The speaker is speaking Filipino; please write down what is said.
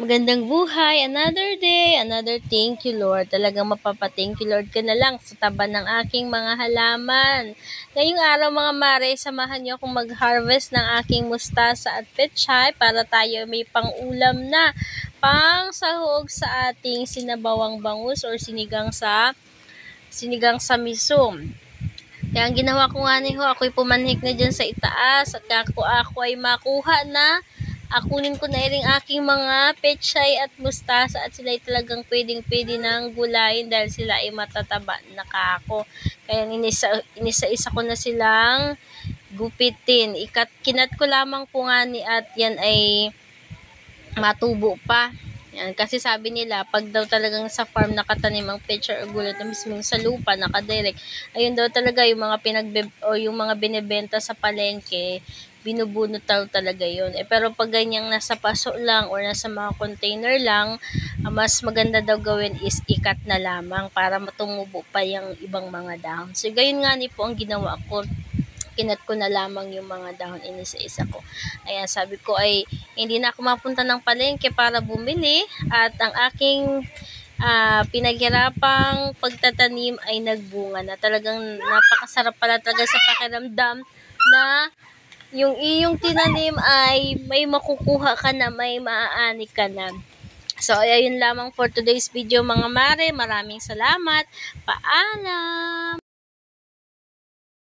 Magandang buhay, another day, another thank you Lord. Talagang mapapa-thank you Lord ka na lang sa taba ng aking mga halaman. Ngayong araw mga mare, samahan niyo akong mag-harvest ng aking mustasa at pechay para tayo may pang-ulam na pang sahog sa ating sinabawang bangus or sinigang sa miso. Kaya ang ginawa ko nga ako'y pumanhik na dyan sa itaas at ako ay makuha na. Akunin ko na rin aking mga pechay at mustasa at sila ay talagang pwedeng-pwede nang gulayin dahil sila ay matataba na kako. Kaya inisa-isa ko na silang gupitin. Kinat ko lamang po nga at yan ay matubo pa. Yan, kasi sabi nila, pag daw talagang sa farm nakatanim ang pechay o gulay na mismo sa lupa, nakadirect, ayun daw talaga yung mga yung mga binebenta sa palengke, binubunot daw talaga yun. Pero pag ganyang nasa paso lang or nasa mga container lang, mas maganda daw gawin is ikat na lamang para matumubo pa yung ibang mga dahon. So, gayon nga po ang ginawa ko. Kinat ko na lamang yung mga dahon, inisa-isa ko. Ayan, sabi ko ay hindi na ako mapunta ng palengke para bumili at ang aking pinaghirapang pagtatanim ay nagbunga na. Talagang napakasarap pala talaga sa pakiramdam na yung iyong tinanim ay may makukuha ka na, may maaani ka na. So, ayun lamang for today's video mga mare. Maraming salamat. Paalam!